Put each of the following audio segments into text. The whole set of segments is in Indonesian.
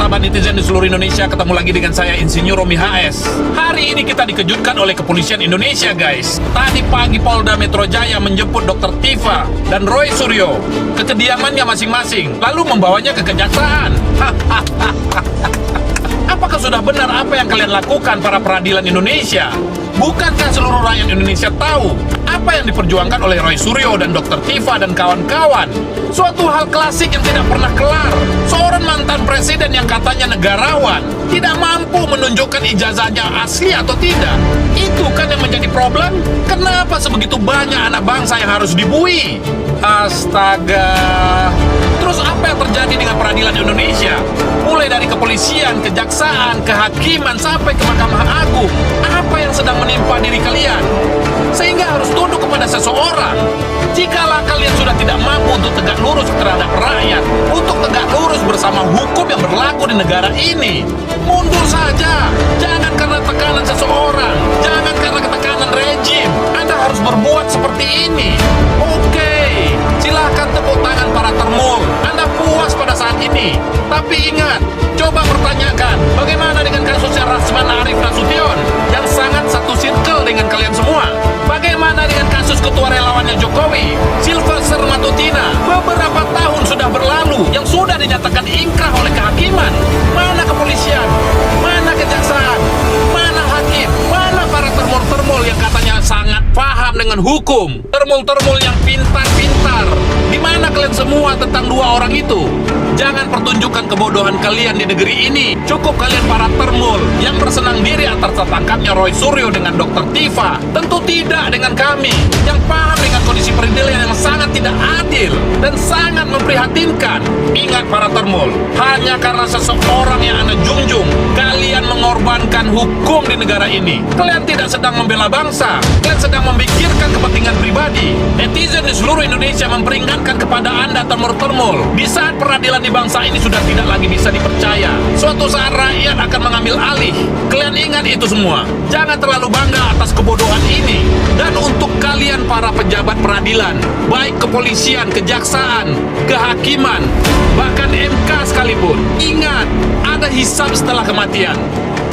sahabat netizen di seluruh Indonesia, ketemu lagi dengan saya Insinyur Romi HS. Hari ini kita dikejutkan oleh kepolisian Indonesia, guys. Tadi pagi Polda Metro Jaya menjemput Dr. Tifa dan Roy Suryo ke kediamannya masing-masing, lalu membawanya ke kejaksaan. Apakah sudah benar apa yang kalian lakukan para peradilan Indonesia? Bukankah seluruh rakyat Indonesia tahu apa yang diperjuangkan oleh Roy Suryo dan Dr. Tifa dan kawan-kawan? Suatu hal klasik yang tidak pernah kelar. Seorang mantan presiden yang katanya negarawan tidak mampu menunjukkan ijazahnya asli atau tidak. Itu kan yang menjadi problem. Kenapa sebegitu banyak anak bangsa yang harus dibui? Astaga. Terus apa yang terjadi dengan peradilan Indonesia? Mulai dari kepolisian, kejaksaan, kehakiman, sampai ke Mahkamah Agung. Apa yang sedang menimpa diri kalian? Sehingga harus tunduk kepada seseorang. Jikalau kalian sudah tidak mampu untuk tegak lurus terhadap rakyat, untuk tegak lurus bersama hukum yang berlaku di negara ini, mundur saja. Jangan karena tekanan seseorang, jangan karena tekanan rejim Anda harus berbuat seperti ini. Oke, silahkan tepuk tangan para termul. Anda puas pada saat ini. Tapi ingat, coba pertanyakan bagaimana dengan kasusnya Rasman Arif Nasution yang sangat satu circle dengan kalian semua. Bagaimana dengan kasus ketua relawannya Jokowi, Sylvester Matutina, beberapa tahun sudah berlalu yang sudah dinyatakan ingkrah oleh kehakiman. Mana kepolisian? Mana kejaksaan? Mana hakim? Mana para termul-termul yang katanya sangat paham dengan hukum? Termul-termul yang pintar-pintar. Di mana kalian semua tentang dua orang itu? Jangan pertunjukkan kebodohan kalian di negeri ini. Cukup kalian para termul yang bersenang diri atas tertangkapnya Roy Suryo dengan Dr. Tifa. Tentu tidak dengan kami yang paham dengan kondisi peradilan yang sangat tidak adil dan sangat memprihatinkan. Ingat para termul, hanya karena seseorang yang Anda junjung, kalian mengorbankan hukum di negara ini. Kalian tidak sedang membela bangsa, kalian sedang memikirkan kepentingan pribadi. Netizen di seluruh Indonesia memperingatkan kepada Anda termul-termul, di saat peradilan di bangsa ini sudah tidak lagi bisa dipercaya. Suatu saat rakyat akan mengambil alih. Kalian ingat itu semua. Jangan terlalu bangga atas kebodohan ini. Dan untuk kalian para pejabat peradilan, baik kepolisian, kejaksaan, kehakiman, bahkan MK sekalipun, ingat, ada hisab setelah kematian.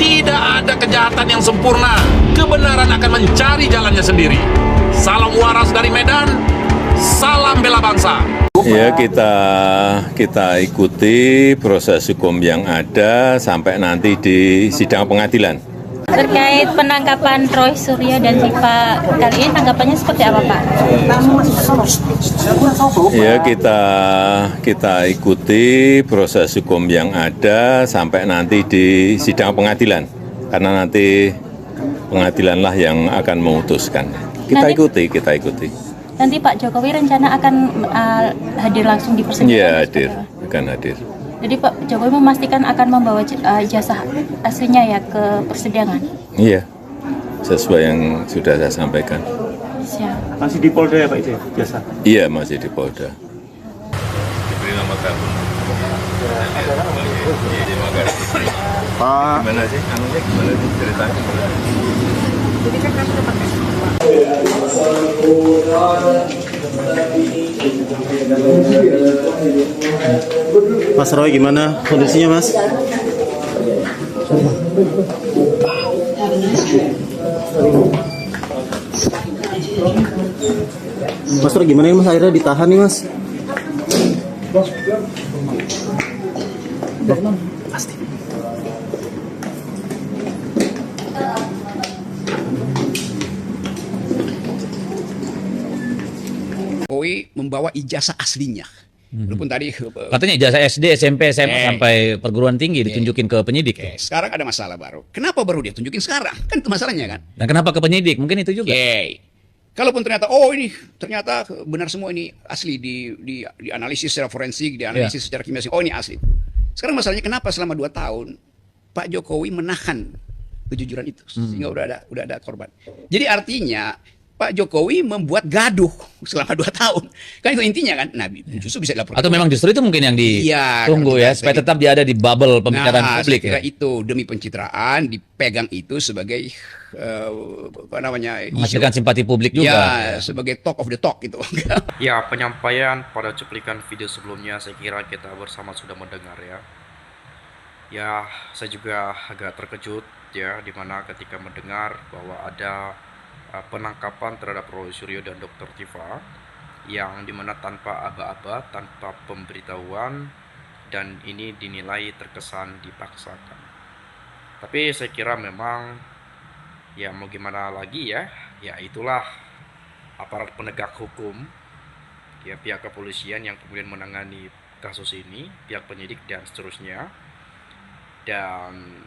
Tidak ada kejahatan yang sempurna. Kebenaran akan mencari jalannya sendiri. Salam waras dari Medan. Salam bela bangsa. Ya, kita ikuti proses hukum yang ada sampai nanti di sidang pengadilan. Terkait penangkapan Roy Suryo dan Tifa kali ini, tanggapannya seperti apa, Pak? Ya, kita ikuti proses hukum yang ada sampai nanti di sidang pengadilan, karena nanti pengadilanlah yang akan memutuskan. Kita ikuti. Nanti Pak Jokowi rencana akan hadir langsung di persidangan? Iya, akan hadir. Jadi Pak Jokowi memastikan akan membawa ijazah aslinya ya ke persidangan? Iya, sesuai yang sudah saya sampaikan. Siap. Masih di Polda ya Pak itu ya, jasa? Iya, masih di Polda. Diberi nama kamu. Pak. Gimana sih? Gimana sih ceritanya? Jadi kan kami dapat Mas Roy gimana kondisinya Mas? Mas Roy gimana Mas, akhirnya ditahan nih Mas? Pasti. Jokowi membawa ijazah aslinya. Walaupun tadi katanya ijazah SD, SMP, SMA sampai perguruan tinggi ditunjukin ke penyidik. sekarang ada masalah baru. Kenapa baru dia tunjukin sekarang? Kan itu masalahnya kan. Dan kenapa ke penyidik? Mungkin itu juga. Kalaupun ternyata ini ternyata benar semua ini asli di analisis secara forensik, di analisis secara kimia. Oh ini asli. Sekarang masalahnya kenapa selama 2 tahun Pak Jokowi menahan kejujuran itu sehingga udah ada korban. Jadi artinya Pak Jokowi membuat gaduh selama 2 tahun. Kan itu intinya kan. Nah, justru bisa dilaporkan. Atau memang justru itu mungkin yang ditunggu ya, supaya tetap dia ada di bubble pembicaraan publik saya kira ya. itu demi pencitraan dipegang itu sebagai menghasilkan simpati publik juga. Ya, sebagai talk of the talk gitu. Ya, penyampaian pada cuplikan video sebelumnya saya kira kita bersama sudah mendengar ya. Ya, saya juga agak terkejut ya, dimana ketika mendengar bahwa ada penangkapan terhadap Roy Suryo dan Dr. Tifa yang dimana tanpa aba-aba, tanpa pemberitahuan, dan ini dinilai terkesan dipaksakan. Tapi saya kira memang ya mau gimana lagi ya, ya itulah aparat penegak hukum, ya pihak kepolisian yang kemudian menangani kasus ini, pihak penyidik dan seterusnya. Dan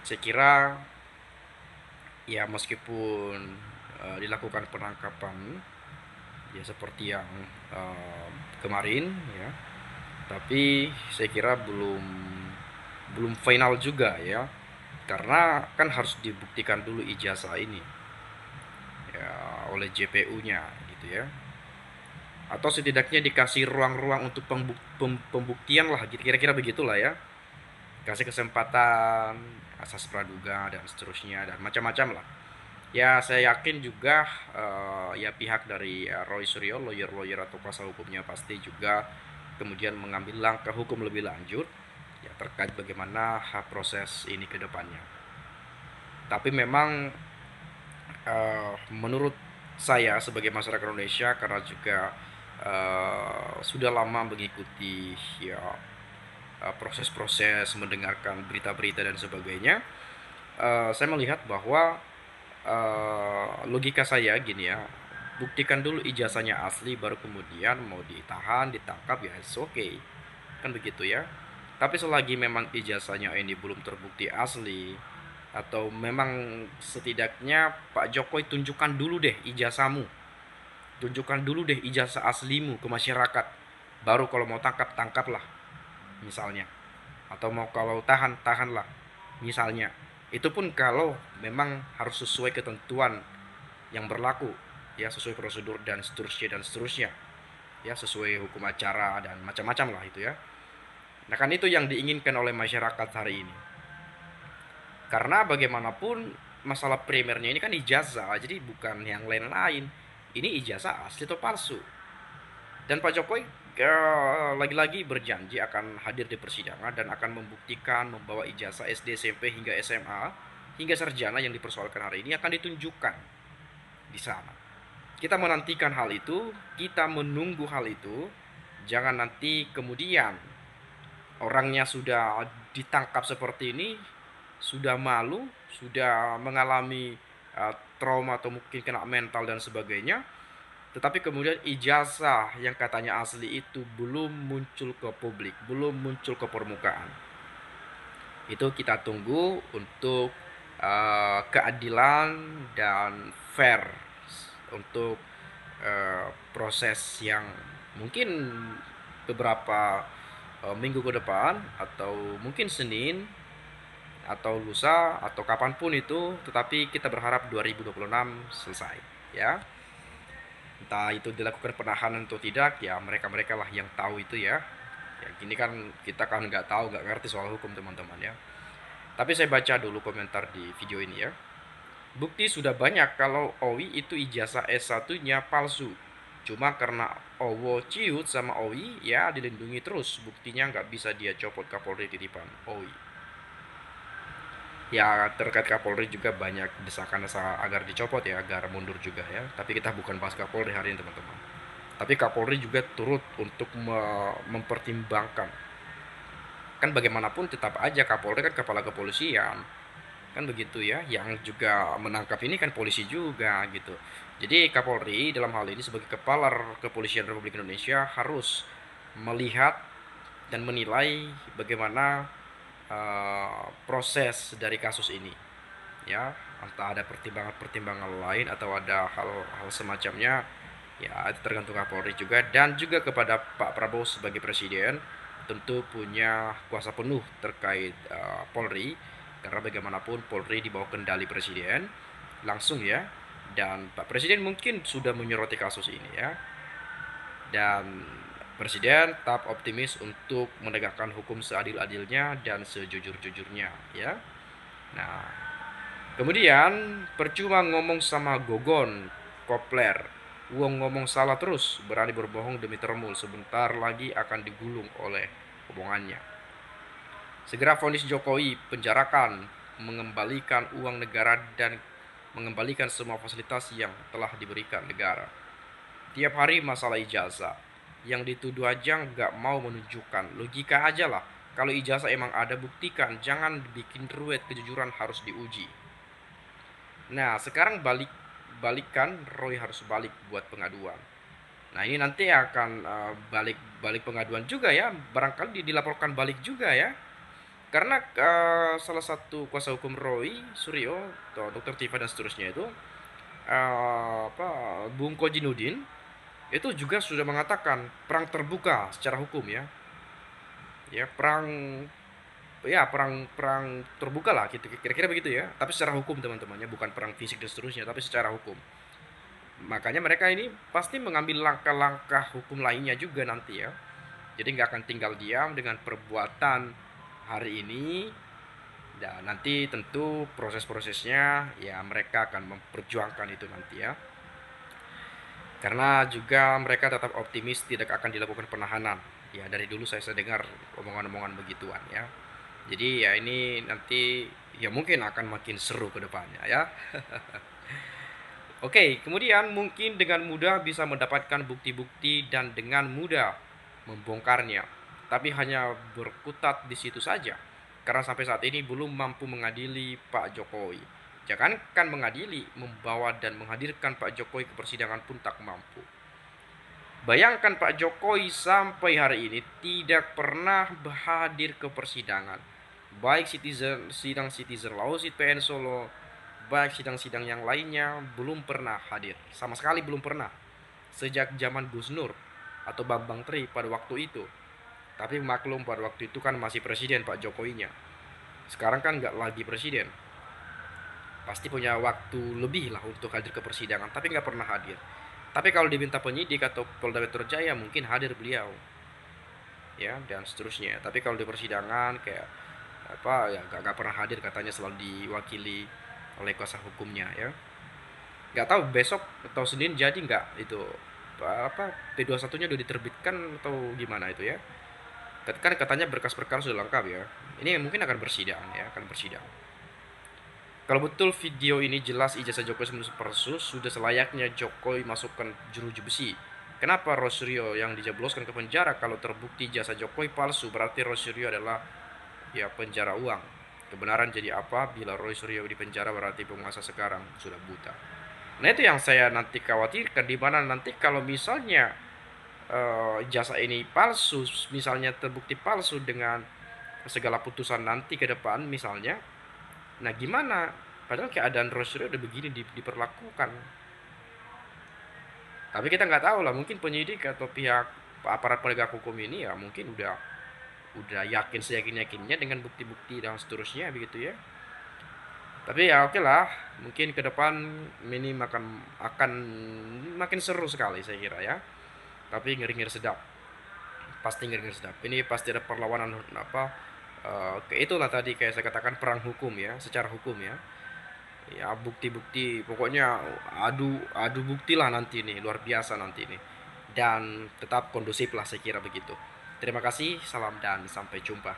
saya kira ya meskipun dilakukan penangkapan ya seperti yang kemarin ya, tapi saya kira belum final juga ya, karena kan harus dibuktikan dulu ijazah ini ya oleh JPU-nya gitu ya, atau setidaknya dikasih ruang-ruang untuk pembuktian lah gitu, kira-kira begitulah ya, kasih kesempatan asas praduga dan seterusnya dan macam-macam lah ya. Saya yakin juga ya pihak dari Roy Suryo, lawyer atau kuasa hukumnya pasti juga kemudian mengambil langkah hukum lebih lanjut ya terkait bagaimana proses ini ke depannya. Tapi memang menurut saya sebagai masyarakat Indonesia, karena juga sudah lama mengikuti ya proses-proses mendengarkan berita-berita dan sebagainya, saya melihat bahwa logika saya gini ya, buktikan dulu ijazahnya asli baru kemudian mau ditahan, ditangkap ya it's okay, kan begitu ya. Tapi selagi memang ijazahnya ini belum terbukti asli, atau memang setidaknya Pak Jokowi tunjukkan dulu deh ijazahmu, tunjukkan dulu deh ijazah aslimu ke masyarakat, baru kalau mau tangkap tangkaplah misalnya, atau mau kalau tahanlah misalnya. Itu pun kalau memang harus sesuai ketentuan yang berlaku ya, sesuai prosedur dan seterusnya ya, sesuai hukum acara dan macam-macam lah itu ya. Nah kan itu yang diinginkan oleh masyarakat hari ini, karena bagaimanapun masalah primernya ini kan ijazah, jadi bukan yang lain-lain. Ini ijazah asli atau palsu. Dan Pak Jokowi lagi-lagi berjanji akan hadir di persidangan dan akan membuktikan, membawa ijazah SD, SMP hingga SMA hingga sarjana yang dipersoalkan hari ini akan ditunjukkan di sana. Kita menantikan hal itu, kita menunggu hal itu. Jangan nanti kemudian orangnya sudah ditangkap seperti ini, sudah malu, sudah mengalami trauma atau mungkin kena mental dan sebagainya, tetapi kemudian ijazah yang katanya asli itu belum muncul ke publik, belum muncul ke permukaan. Itu kita tunggu untuk keadilan dan fair untuk proses yang mungkin beberapa minggu ke depan, atau mungkin Senin atau lusa atau kapanpun itu, tetapi kita berharap 2026 selesai ya. Entah itu dilakukan penahanan atau tidak ya, mereka lah yang tahu itu ya. Ya gini kan kita kan nggak tahu, nggak ngerti soal hukum teman-teman ya. Tapi saya baca dulu komentar di video ini ya. Bukti sudah banyak kalau Owi itu ijazah S1-nya palsu. Cuma karena Owo ciut sama Owi ya dilindungi terus. Buktinya nggak bisa dia copot Kapolri titipan Owi. Ya terkait Kapolri juga banyak desakan agar dicopot ya, agar mundur juga ya. Tapi kita bukan bahas Kapolri hari ini teman-teman. Tapi Kapolri juga turut untuk mempertimbangkan. Kan bagaimanapun tetap aja Kapolri kan kepala kepolisian, kan begitu ya. Yang juga menangkap ini kan polisi juga gitu. Jadi Kapolri dalam hal ini sebagai kepala kepolisian Republik Indonesia harus melihat dan menilai bagaimana proses dari kasus ini ya, entah ada pertimbangan lain atau ada hal semacamnya ya, itu tergantung Kapolri juga. Dan juga kepada Pak Prabowo sebagai presiden tentu punya kuasa penuh terkait Polri, karena bagaimanapun Polri di bawah kendali presiden langsung ya. Dan Pak Presiden mungkin sudah menyoroti kasus ini ya, dan Presiden tetap optimis untuk menegakkan hukum seadil-adilnya dan sejujur-jujurnya ya. Nah, kemudian percuma ngomong sama Gogon, Kopler, Wong ngomong salah terus, berani berbohong demi termul, sebentar lagi akan digulung oleh omongannya. Segera vonis Jokowi, penjarakan, mengembalikan uang negara dan mengembalikan semua fasilitas yang telah diberikan negara. Tiap hari masalah ijazah. Yang dituduh aja nggak mau menunjukkan. Logika aja lah. Kalau ijazah emang ada, buktikan. Jangan bikin ruwet, kejujuran harus diuji. Nah, sekarang balikan, Roy harus balik buat pengaduan. Nah, ini nanti akan balik pengaduan juga ya. Barangkali dilaporkan balik juga ya. Karena salah satu kuasa hukum Roy Suryo atau Dr. Tifa dan seterusnya itu Bung Kojinudin itu juga sudah mengatakan perang terbuka secara hukum ya. Ya, perang terbuka lah gitu, kira-kira begitu ya. Tapi secara hukum teman-temannya, bukan perang fisik dan seterusnya, tapi secara hukum. Makanya mereka ini pasti mengambil langkah-langkah hukum lainnya juga nanti ya. Jadi nggak akan tinggal diam dengan perbuatan hari ini, dan nanti tentu proses-prosesnya ya mereka akan memperjuangkan itu nanti ya. Karena juga mereka tetap optimis tidak akan dilakukan penahanan. Ya, dari dulu saya dengar omongan-omongan begituan ya. Jadi ya ini nanti ya mungkin akan makin seru ke depannya ya. Oke, kemudian mungkin dengan mudah bisa mendapatkan bukti-bukti dan dengan mudah membongkarnya. Tapi hanya berkutat di situ saja. Karena sampai saat ini belum mampu mengadili Pak Jokowi. Jangankan mengadili, membawa dan menghadirkan Pak Jokowi ke persidangan pun tak mampu. Bayangkan Pak Jokowi sampai hari ini tidak pernah hadir ke persidangan. Baik sidang Citizen Lawsuit PN Solo, baik sidang-sidang yang lainnya belum pernah hadir. Sama sekali belum pernah. Sejak zaman Gus Nur atau Bambang Tri pada waktu itu. Tapi maklum pada waktu itu kan masih presiden Pak Jokowinya. Sekarang kan nggak lagi presiden. Pasti punya waktu lebih lah untuk hadir ke persidangan, tapi nggak pernah hadir. Tapi kalau diminta penyidik atau Polda Metro Jaya mungkin hadir beliau. Ya, dan seterusnya. Tapi kalau di persidangan kayak ya nggak pernah hadir, katanya selalu diwakili oleh kuasa hukumnya ya. Nggak tahu besok atau Senin jadi nggak itu P21-nya udah diterbitkan atau gimana itu ya. Kan katanya berkas-berkas sudah lengkap ya. Ini mungkin akan bersidang ya, akan bersidang. Kalau betul video ini jelas ijazah Jokowi palsu, sudah selayaknya Jokowi masukkan jeruji besi. Kenapa Roy Suryo yang dijebloskan ke penjara? Kalau terbukti ijazah Jokowi palsu, berarti Roy Suryo adalah ya penjara uang. Kebenaran jadi apa bila Roy Suryo di penjara, berarti penguasa sekarang sudah buta. Nah, itu yang saya nanti khawatirkan, di mana nanti kalau misalnya ijazah ini palsu, misalnya terbukti palsu dengan segala putusan nanti ke depan misalnya, nah gimana? Padahal keadaan Roy Suryo udah begini diperlakukan. Tapi kita nggak tahu lah, mungkin penyidik atau pihak aparat penegak hukum ini ya mungkin udah yakin seyakin-yakinnya dengan bukti-bukti dan seterusnya begitu ya. Tapi ya oke lah, mungkin ke depan ini akan makin seru sekali saya kira ya. Tapi ngeri-ngeri sedap. Pasti ngeri-ngeri sedap. Ini pasti ada perlawanan itulah tadi kayak saya katakan perang hukum ya, secara hukum ya. Ya bukti-bukti, pokoknya adu bukti lah nanti nih, luar biasa nanti nih. Dan tetap kondusif lah saya kira begitu. Terima kasih, salam dan sampai jumpa.